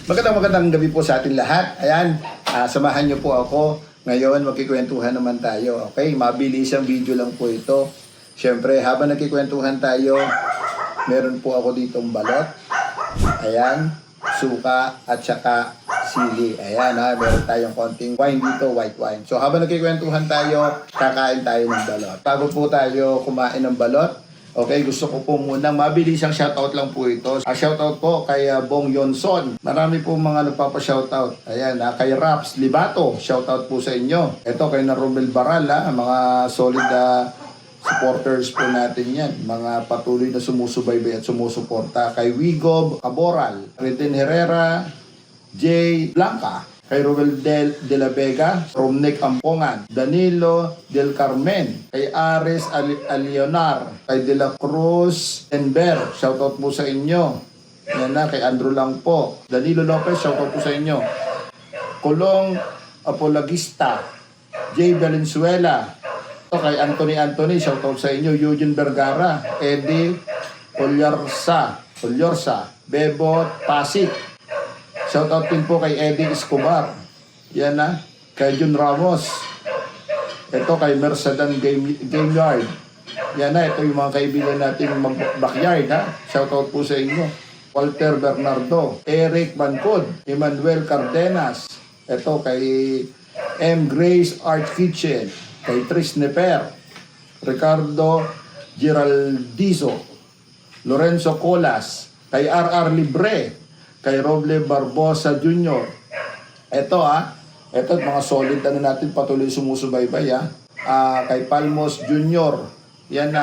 Magandang gabi po sa ating lahat. Ayan, samahan niyo po ako. Ngayon, magkikwentuhan naman tayo. Okay, mabilis ang video lang po ito. Siyempre, habang nagkikwentuhan tayo, meron po ako ditong balot. Ayan, suka at saka sili. Ayan meron tayong konting wine dito, white wine. So habang nagkikwentuhan tayo, kakain tayo ng balot. Bago po tayo kumain ng balot, okay, gusto ko po munang mabilisang shoutout lang po ito. Shoutout po kay Bong Yonson. Marami po mga nagpapa-shoutout. Ayan, kay Raps Libato, shoutout po sa inyo. Ito kay Romel Baral, mga solid supporters po natin yan. Mga patuloy na sumusubaybay at sumusuporta. Kay Wigob Aboral, Reten Herrera, J. Blanca, kay Roel de la Vega, Romnick Ampongan, Danilo del Carmen, kay Ares Alionar, kay De La Cruz Enver, shoutout po sa inyo. Yan kay Andrew lang po. Danilo Lopez, shoutout po sa inyo. Colong Apolagista, J. Valenzuela, kay Anthony, shoutout sa inyo. Eugene Vergara, Eddie Olyorsa, Bebo Pasik, shoutout din po kay Eddie Escobar. Yan kay Jun Ramos. Ito kay Mercedan Game Yard. Yan ito yung mga kaibigan natin mag-backyard Shoutout po sa inyo. Walter Bernardo, Eric Bancod, Emmanuel Cardenas. Ito kay M. Grace Art Kitchen, kay Tris Neper, Ricardo Giraldizo, Lorenzo Colas, kay R.R. Libre, kay Roble Barbosa Jr. Ito ito mga solid natin patuloy sumusubaybay kay Palmos Jr. Yan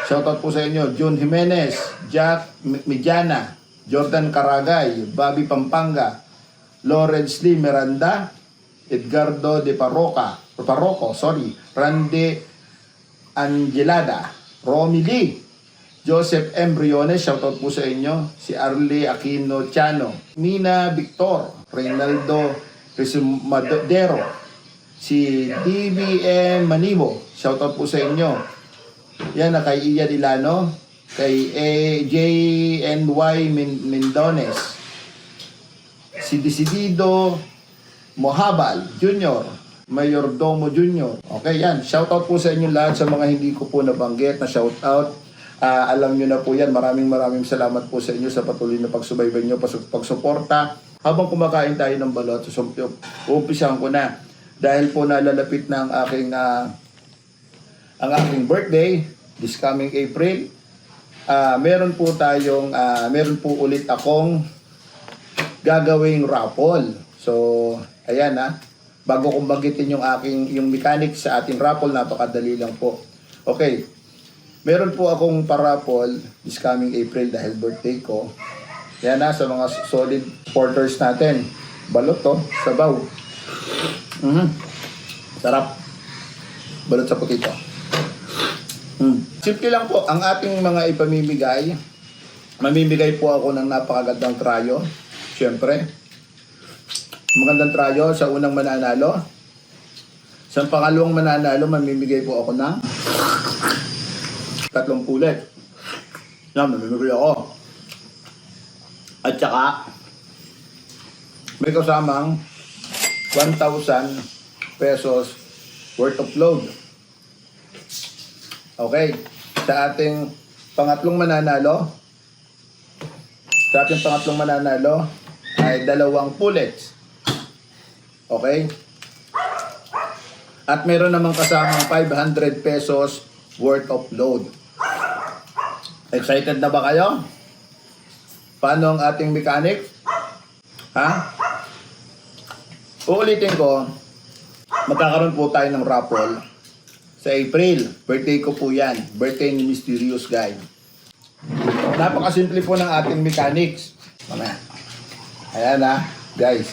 shoutout po sa inyo. June Jimenez, Jack Mediana, Jordan Caragay, Bobby Pampanga, Lawrence Lee Miranda, Edgardo de Parroco, Randy Angelada, Romy Lee, Joseph M. Briones, shoutout po sa inyo. Si Arlie Aquino Chano, Mina Victor, Reynaldo Resumadero, si DBM Manibo, shoutout po sa inyo. Yan kay Iya Dilano, kay JNY Mendones, si Decidido Mohabal Jr., Mayordomo Jr. Okay, yan. Shoutout po sa inyo lahat sa mga hindi ko po nabanggit na shoutout. Alam nyo na po yan. Maraming salamat po sa inyo sa patuloy na pagsubaybay nyo, pagsuporta. Habang kumakain tayo ng balot, uumpisahan ko na. Dahil po nalalapit na ang aking birthday, this coming April, meron po ulit akong gagawing raffle. So, ayan bago kong banggitin yung mechanics sa ating raffle, napakadali lang po. Okay. Meron po akong parapol this coming April dahil birthday ko. Yan sa mga solid supporters natin. Balot sabaw. Sarap. Balot sa putito. Simple lang po ang ating mga ipamimigay. Mamimigay po ako ng napakagandang trayo. Siyempre. Magandang trayo sa unang mananalo. Sa pangalawang mananalo, mamimigay po ako ng 3 pulet. Yan, mamimigay ako. At saka, may kasamang 1,000 pesos worth of load. Okay. Sa ating pangatlong mananalo, ay 2 pullets. Okay. At meron namang kasamang 500 pesos worth of load. Excited na ba kayo? Paano ang ating mechanic? Uulitin ko, magkakaroon po tayo ng raffle sa April. Birthday ko po yan. Birthday ni Mysterious Guy. Napakasimple po ng ating mechanics. Mamaya. Ayan guys.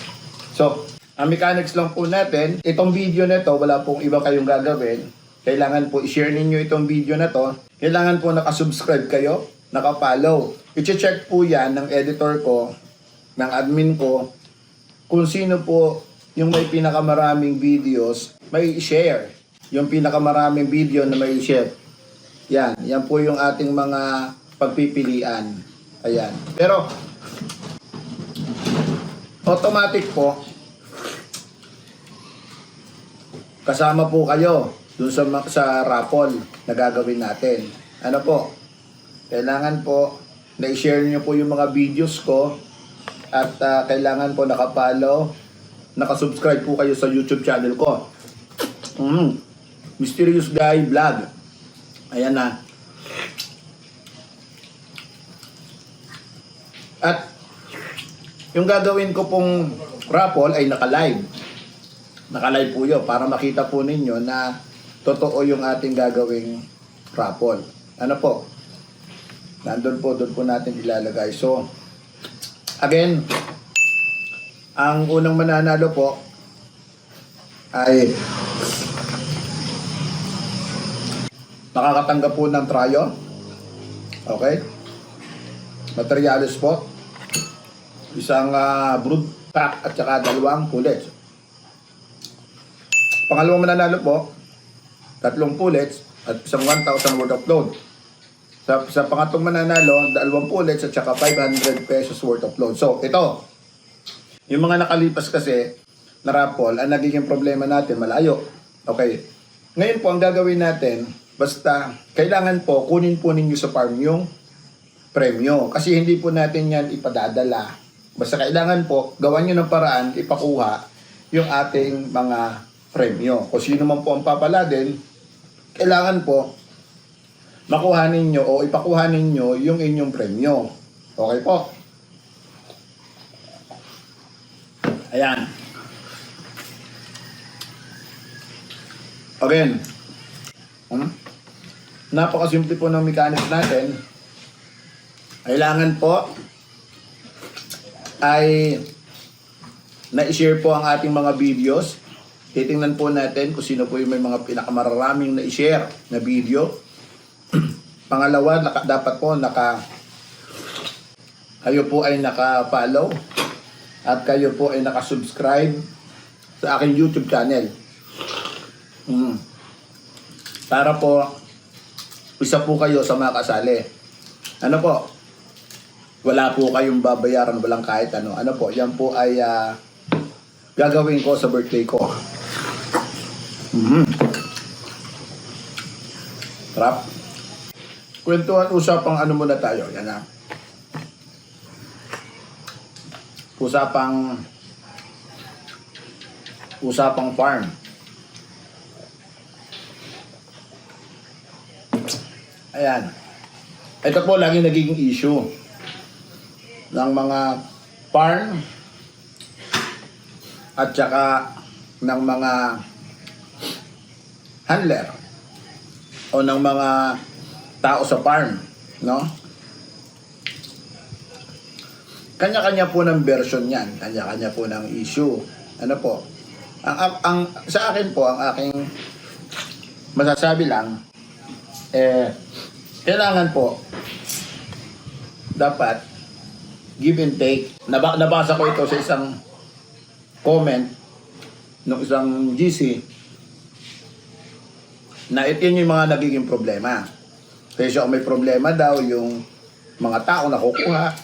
So, ang mechanics lang po natin, itong video na to, wala pong iba kayong gagawin. Kailangan po i-share ninyo itong video na to. Kailangan po nakasubscribe kayo, nakafollow. I-check po yan ng editor ko, ng admin ko, kung sino po yung may pinakamaraming videos, may share. Yung pinakamaraming video na may share. Yan po yung ating mga pagpipilian. Ayan. Pero, automatic po, kasama po kayo dun sa raffle na gagawin natin. Ano po? Kailangan po na i-share nyo po yung mga videos ko at kailangan po nakapollow, nakasubscribe po kayo sa YouTube channel ko. Mysterious Guy Vlog. Ayan na. At yung gagawin ko pong raffle ay naka-live. Naka-live po yun para makita po ninyo na totoo yung ating gagawing raffle. Ano po? Nandun po, doon po natin ilalagay. So, again, ang unang mananalo po ay makakatanggap po ng tryo. Okay? Materials po. Isang brood pack at saka 2 pullets. Pangalawang mananalo po, 3 pullets at isang 1,000 worth of load. Sa pangatlong mananalo, 2 pullets at saka 500 pesos worth of load. So, ito. Yung mga nakalipas kasi na raffle, ang nagiging problema natin, malayo. Okay. Ngayon po, ang gagawin natin, basta kailangan po, kunin po ninyo sa farm yung premyo. Kasi hindi po natin yan ipadadala. Basta kailangan po, gawan nyo ng paraan, ipakuha yung ating mga premyo. Kung sino man po ang papala din, kailangan po, makuha ninyo o ipakuha ninyo yung inyong premyo. Okay po? Ayan. Again, napakasimple po ng mechanics natin. Kailangan po ay na-share po ang ating mga videos. Titingnan po natin kung sino po yung may mga pinakamararaming na-share na video. Pangalawa, dapat po kayo po ay naka-follow at kayo po ay naka-subscribe sa aking YouTube channel. Para po isa po kayo sa mga kasali. Ano po? Wala po kayong babayaran, walang kahit ano. Ano po? Yan po ay gagawin ko sa birthday ko. Trap. Kwentuhan, usapang ano muna tayo. Yan na. Usapang farm. Ayan. Ito po lagi nagiging issue ng mga farm at saka ng mga handler o ng mga tao sa farm, no? Kanya-kanya po ng version yan, kanya-kanya po ng issue. Ano po? Sa akin po, ang aking masasabi lang, kailangan po dapat give and take. Nabasa ko ito sa isang comment ng isang GC na ito yung mga nagiging problema. Kasi kung may problema daw yung mga tao na kukuha,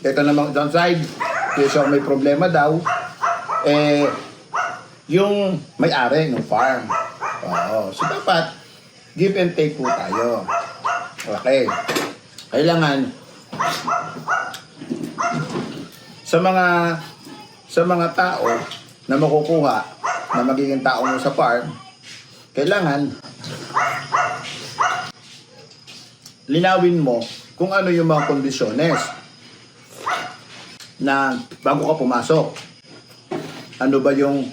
ito namang downside. Kasi kung may problema daw, yung may-ari ng farm. So dapat give and take po tayo. Okay. Kailangan sa mga tao na makukuha na magiging tao mo sa farm, kailangan linawin mo kung ano yung mga kondisyones na bago ka pumasok. Ano ba yung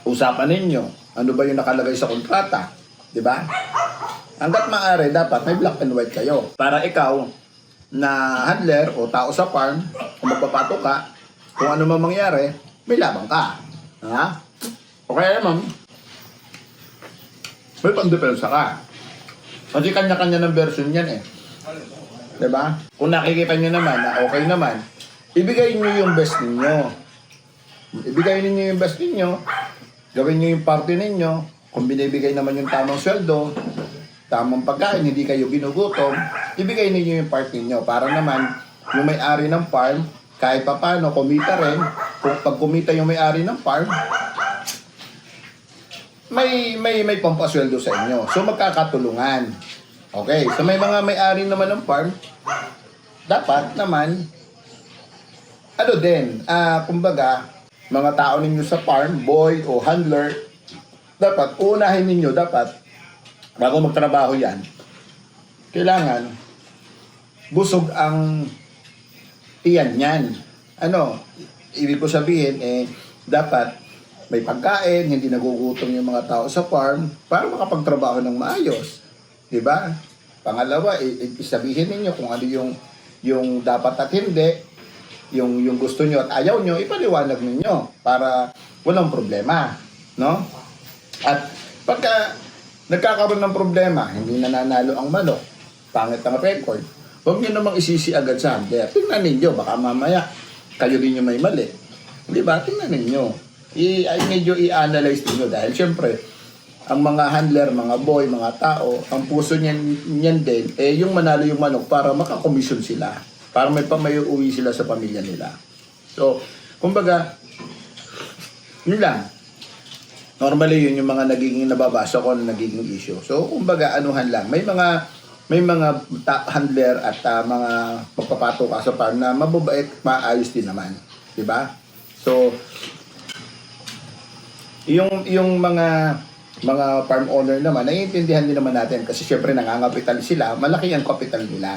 usapan ninyo? Ano ba yung nakalagay sa kontrata? Diba? Hanggat maaari, dapat may black and white kayo. Para ikaw na handler o tao sa farm, kung magpapato ka, kung ano man mangyari, may labang ka. Ha? Okay naman, may pang-depensa ka. Kasi kanya-kanya ng version yan eh. Diba? Kung nakikita nyo naman na okay naman, ibigay nyo yung best ninyo. Ibigay ninyo yung best ninyo, gawin nyo yung party ninyo, kung binibigay naman yung tamang sweldo, tamang pagkain, hindi kayo ginugutom, ibigay ninyo yung part ninyo para naman yung may-ari ng farm, kahit pa paano, kumita rin. Kung pag kumita yung may-ari ng farm, may pampasweldo sa inyo. So, magkakatulungan. Okay, so may mga may-ari naman ng farm, dapat naman, ano din, kumbaga, mga tao ninyo sa farm, boy o handler, dapat, uunahin ninyo, dapat, bago magtrabaho yan, kailangan, busog ang tiyan yan. Ano, ibig ko sabihin, dapat, may pagkain, hindi nagugutom yung mga tao sa farm, para makapagtrabaho ng maayos. Diba? Pangalawa, isabihin ninyo kung ano yung dapat at hindi, yung gusto nyo at ayaw nyo, ipaliwanag ninyo para walang problema. No? At pagka nagkakaroon ng problema, hindi nananalo ang manok, pangit ang record, huwag nyo namang isisi agad sa handler. Tingnan ninyo, baka mamaya kayo din yung may mali. Diba? Tingnan ninyo. Medyo i-analyze ninyo dahil syempre, ang mga handler, mga boy, mga tao, ang puso niyan din, yung manalo yung manok para makakomisyon sila. Para may uwi sila sa pamilya nila. So, kumbaga, yun lang. Normally, yun yung mga nagiging nababasa ko na nagiging issue. So, kumbaga, anuhan lang. May mga handler at mga magpapato ka sa farm na mababait, maayos din naman. Diba? So, yung mga farm owner naman, naiintindihan din naman natin kasi syempre nangangapital sila, malaki ang kapital nila.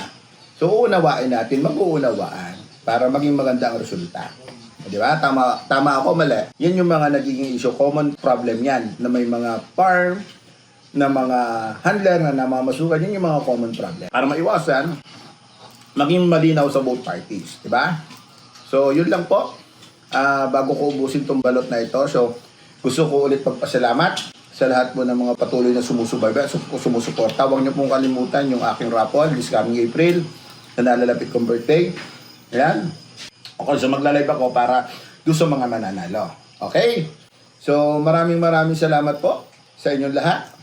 So, uunawain natin, mag-uunawaan para maging maganda ang resulta. Di ba? Tama ako, mali. Yan yung mga nagiging issue, common problem yan, na may mga farm, na mga handler na namamasukan, yun yung mga common problem. Para maiwasan, maging malinaw sa both parties. Di ba? So, yun lang po. Bago ko ubusin tong balot na ito, so, gusto ko ulit pagpasalamat sa lahat po ng mga patuloy na sumusubaybay at sumusuporta. Huwag niyo pong kalimutan yung aking raffle this coming April na nalalapit kong birthday. Ayan. Okay, so magla-live ako para doon sa mga mananalo. Okay? So maraming salamat po sa inyong lahat.